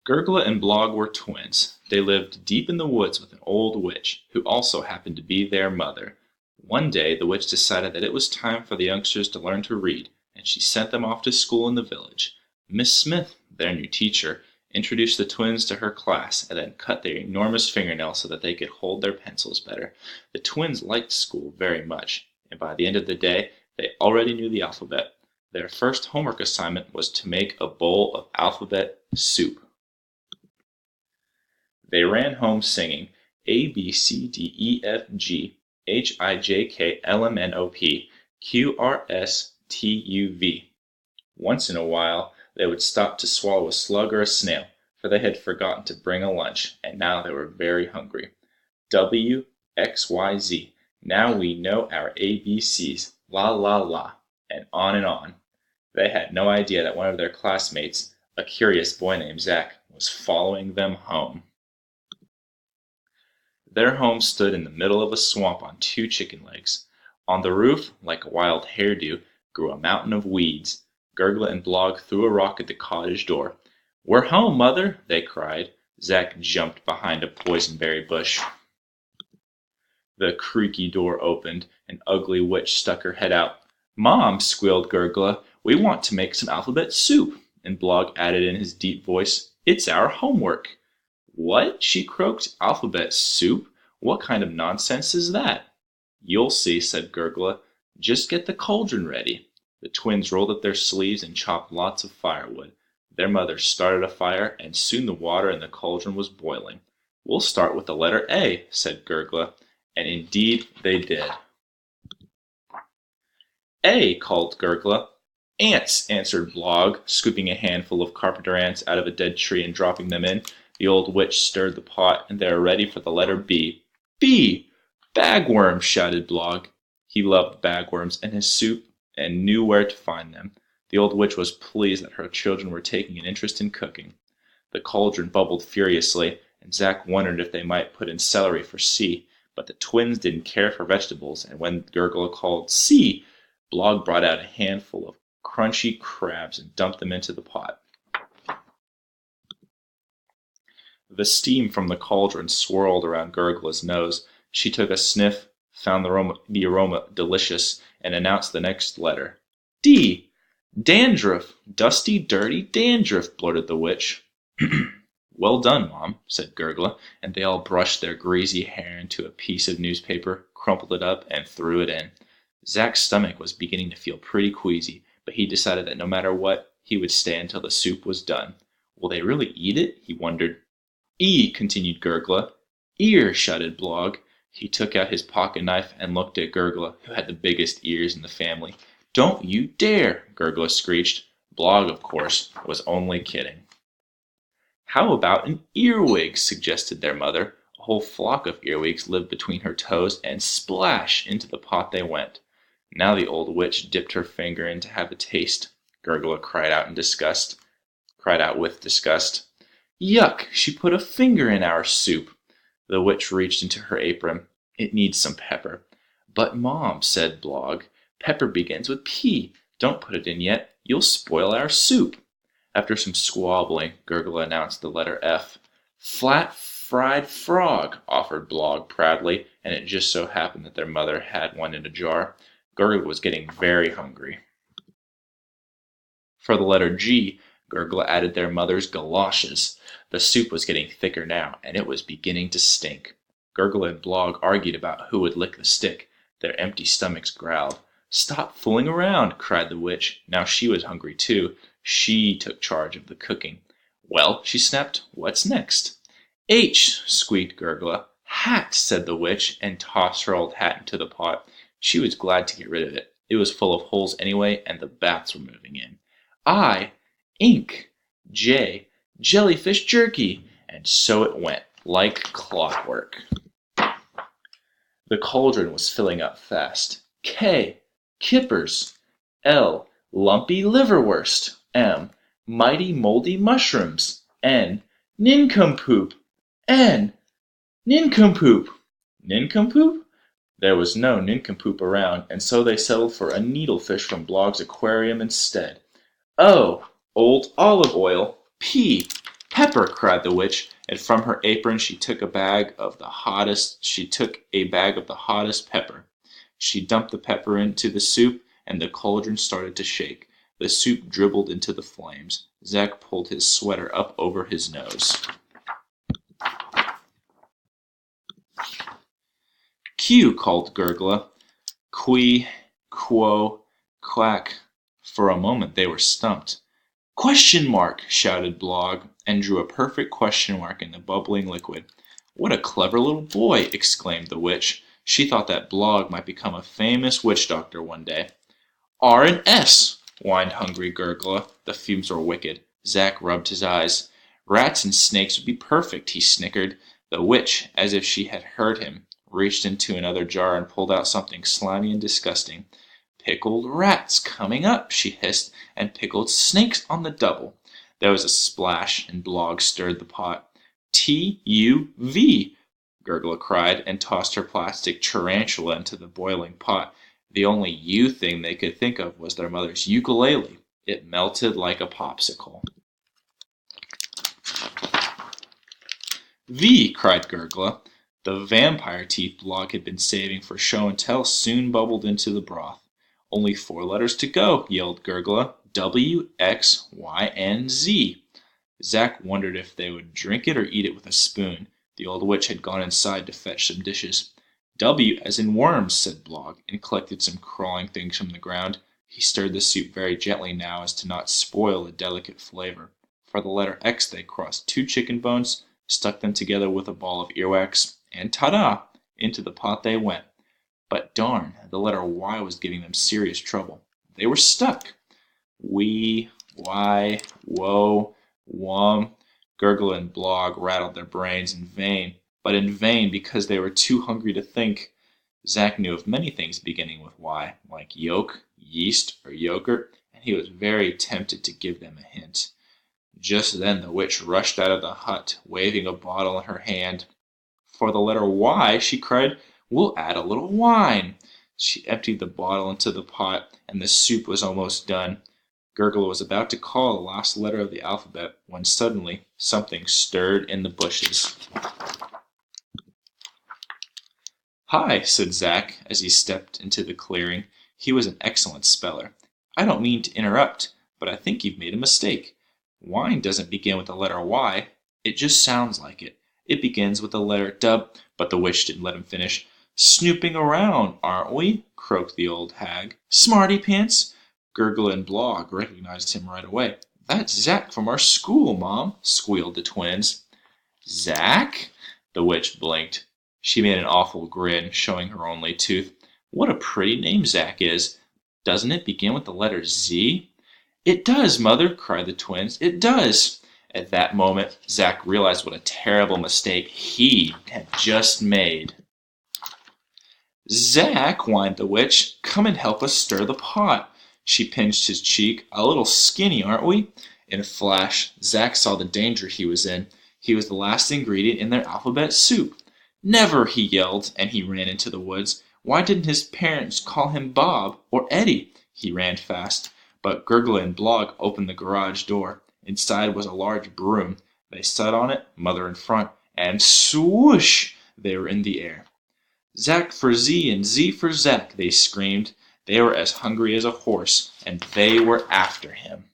Gurgla and Blog were twins. They lived deep in the woods with an old witch, who also happened to be their mother. One day the witch decided that it was time for the youngsters to learn to read, and she sent them off to school in the village. Miss Smith, their new teacher, introduced the twins to her class and then cut their enormous fingernails so that they could hold their pencils better. The twins liked school very much, and by the end of the day they already knew the alphabet. Their first homework assignment was to make a bowl of alphabet soup. They ran home singing A B C D E F G H I J K L M N O P Q R S T U V. Once in a while they would stop to swallow a slug or a snail, for they had forgotten to bring a lunch, and now they were very hungry. W X Y Z. Now we know our ABCs. La la la. And on and on. They had no idea that one of their classmates, a curious boy named Zack, was following them home. Their home stood in the middle of a swamp on two chicken legs. On the roof, like a wild hairdo, grew a mountain of weeds. Gurgla and Blog threw a rock at the cottage door. "We're home, Mother!" they cried. Zack jumped behind a poisonberry bush. The creaky door opened. An ugly witch stuck her head out. "Mom," squealed Gurgla, "we want to make some alphabet soup." And Blog added in his deep voice, "It's our homework." "What?" she croaked. "Alphabet soup? What kind of nonsense is that?" "You'll see," said Gurgla. "Just get the cauldron ready." The twins rolled up their sleeves and chopped lots of firewood. Their mother started a fire, and soon the water in the cauldron was boiling. "We'll start with the letter A," said Gurgla, and indeed they did. "A," called Gurgla. "Ants," answered Blog, scooping a handful of carpenter ants out of a dead tree and dropping them in. The old witch stirred the pot, and they were ready for the letter B. "B! Bagworms!" shouted Blog. He loved bagworms and his soup, and knew where to find them. The old witch was pleased that her children were taking an interest in cooking. The cauldron bubbled furiously, and Zack wondered if they might put in celery for C, but the twins didn't care for vegetables, and when Gurgla called C, Blog brought out a handful of crunchy crabs and dumped them into the pot. The steam from the cauldron swirled around Gurgla's nose. She took a sniff, found the aroma delicious, and announced the next letter. D! "Dandruff! Dusty, dirty dandruff!" blurted the witch. "Well done, Mom," said Gurgla, and they all brushed their greasy hair into a piece of newspaper, crumpled it up, and threw it in. Zack's stomach was beginning to feel pretty queasy, but he decided that no matter what, he would stay until the soup was done. "Will they really eat it?" he wondered. "E," continued Gurgla. "Ear," shouted Blog. He took out his pocket knife and looked at Gurgla, who had the biggest ears in the family. "Don't you dare!" Gurgla screeched. Blog, of course, was only kidding. "How about an earwig?" suggested their mother. A whole flock of earwigs lived between her toes, and splash! Into the pot they went. Now the old witch dipped her finger in to have a taste. Gurgla cried out with disgust. "Yuck! She put a finger in our soup." The witch reached into her apron. "It needs some pepper." "But, Mom," said Blog, "pepper begins with P. Don't put it in yet. You'll spoil our soup." After some squabbling, Gurgla announced the letter F. "Flat fried frog," offered Blog proudly, and it just so happened that their mother had one in a jar. Gurgla was getting very hungry. For the letter G, Gurgla added their mother's galoshes. The soup was getting thicker now, and it was beginning to stink. Gurgla and Blog argued about who would lick the stick. Their empty stomachs growled. "Stop fooling around," cried the witch. Now she was hungry too. She took charge of the cooking. "Well," she snapped, "what's next?" "H," squeaked Gurgla. "Hat," said the witch, and tossed her old hat into the pot. She was glad to get rid of it. It was full of holes anyway, and the bats were moving in. "I, ink." "J, jellyfish jerky." And so it went, like clockwork. The cauldron was filling up fast. "K, kippers." "L, lumpy liverwurst." "M, mighty moldy mushrooms." "N, nincompoop." "N, nincompoop." Nincompoop? There was no nincompoop around, and so they settled for a needlefish from Blog's aquarium instead. "O, old olive oil." "P, Pepper, cried the witch, and from her apron she took a bag of the hottest pepper. She dumped the pepper into the soup, and the cauldron started to shake. The soup dribbled into the flames. Zack pulled his sweater up over his nose. Q, called Gurgla. Qui, quo, quack. For a moment they were stumped. Question mark, shouted Blogg, and drew a perfect question mark in the bubbling liquid. What a clever little boy, exclaimed the witch. She thought that Blogg might become a famous witch doctor one day. R and S, whined hungry Gurgla. The fumes were wicked. Zack rubbed his eyes. Rats and snakes would be perfect, he snickered. The witch, as if she had heard him, reached into another jar and pulled out something slimy and disgusting. Pickled rats coming up, she hissed, and pickled snakes on the double. There was a splash, and Blogg stirred the pot. T-U-V, Gurgla cried, and tossed her plastic tarantula into the boiling pot. The only U thing they could think of was their mother's ukulele. It melted like a popsicle. V, cried Gurgla. The vampire teeth Blogg had been saving for show and tell soon bubbled into the broth. Only 4 letters to go, yelled Gurgla. W, X, Y, and Z. Zack wondered if they would drink it or eat it with a spoon. The old witch had gone inside to fetch some dishes. W as in worms, said Blogg, and collected some crawling things from the ground. He stirred the soup very gently now as to not spoil the delicate flavor. For the letter X they crossed 2 chicken bones, stuck them together with a ball of earwax, and ta-da! Into the pot they went. But darn, the letter Y was giving them serious trouble. They were stuck. We, Y, woe, wum. Gurgla and Blogg rattled their brains in vain, but in vain because they were too hungry to think. Zack knew of many things beginning with Y, like yolk, yeast, or yogurt, and he was very tempted to give them a hint. Just then the witch rushed out of the hut, waving a bottle in her hand. For the letter Y, she cried, we'll add a little wine. She emptied the bottle into the pot, and the soup was almost done. Gurgla was about to call the last letter of the alphabet when suddenly something stirred in the bushes. Hi, said Zack as he stepped into the clearing. He was an excellent speller. I don't mean to interrupt, but I think you've made a mistake. Wine doesn't begin with the letter Y. It just sounds like it. It begins with the letter W, but the witch didn't let him finish. Snooping around, aren't we? Croaked the old hag. Smarty pants! Gurgla and Blogg recognized him right away. That's Zack from our school, Mom, squealed the twins. Zack? The witch blinked. She made an awful grin, showing her only tooth. What a pretty name Zack is. Doesn't it begin with the letter Z? It does, Mother, cried the twins. It does. At that moment, Zack realized what a terrible mistake he had just made. Zack, whined the witch, come and help us stir the pot. She pinched his cheek. A little skinny, aren't we? In a flash, Zack saw the danger he was in. He was the last ingredient in their alphabet soup. Never, he yelled, and he ran into the woods. Why didn't his parents call him Bob or Eddie? He ran fast. But Gurgla and Blogg opened the garage door. Inside was a large broom. They sat on it, Mother in front, and swoosh! They were in the air. Zack for Z and Z for Zack, they screamed. They were as hungry as a horse, and they were after him.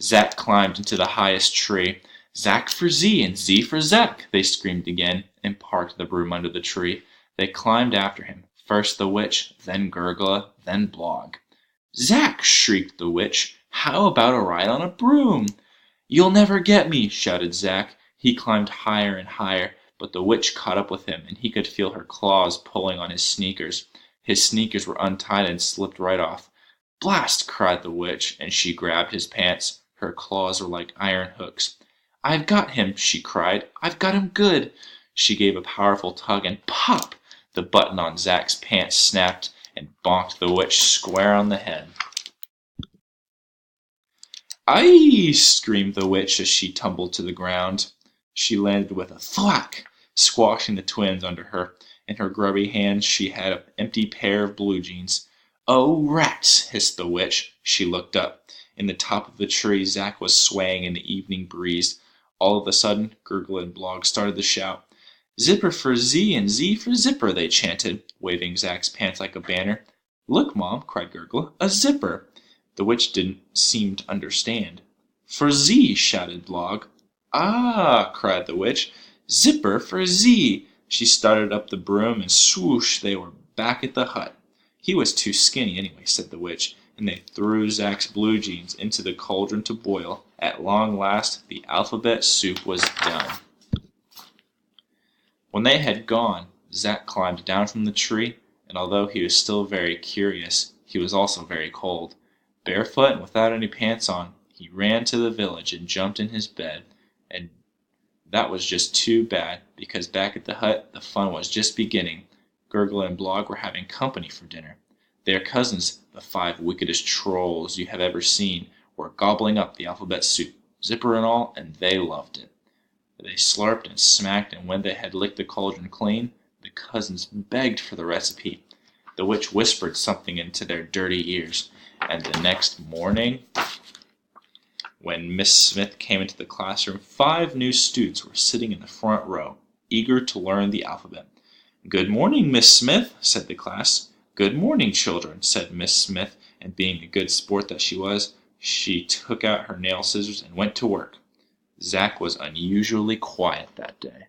Zack climbed into the highest tree. Zack for Z and Z for Zack, they screamed again, and parked the broom under the tree. They climbed after him, first the witch, then Gurgla, then Blogg. Zack, shrieked the witch, how about a ride on a broom? You'll never get me, shouted Zack. He climbed higher and higher, but the witch caught up with him, and he could feel her claws pulling on his sneakers. His sneakers were untied and slipped right off. Blast! Cried the witch, and she grabbed his pants. Her claws were like iron hooks. I've got him, she cried. I've got him good. She gave a powerful tug, and pop! The button on Zack's pants snapped and bonked the witch square on the head. Aye! Screamed the witch as she tumbled to the ground. She landed with a thwack, squashing the twins under her. In her grubby hands she had an empty pair of blue jeans. Oh, rats! Hissed the witch. She looked up. In the top of the tree, Zack was swaying in the evening breeze. All of a sudden, Gurgle and Blog started to shout. Zipper for Z and Z for Zipper, they chanted, waving Zack's pants like a banner. Look, Mom, cried Gurgle, a zipper. The witch didn't seem to understand. For Z, shouted Blog. Ah, cried the witch, zipper for Z. She started up the broom, and swoosh, they were back at the hut. He was too skinny anyway, said the witch, and they threw Zack's blue jeans into the cauldron to boil. At long last, the alphabet soup was done. When they had gone, Zack climbed down from the tree, and although he was still very curious, he was also very cold. Barefoot and without any pants on, he ran to the village and jumped in his bed, and that was just too bad, because back at the hut, the fun was just beginning. Gurgle and Blog were having company for dinner. Their cousins, the 5 wickedest trolls you have ever seen, were gobbling up the alphabet soup, zipper and all, and they loved it. They slurped and smacked, and when they had licked the cauldron clean, the cousins begged for the recipe. The witch whispered something into their dirty ears, and the next morning, when Miss Smith came into the classroom, 5 new students were sitting in the front row, eager to learn the alphabet. Good morning, Miss Smith, said the class. Good morning, children, said Miss Smith, and being a good sport that she was, she took out her nail scissors and went to work. Zack was unusually quiet that day.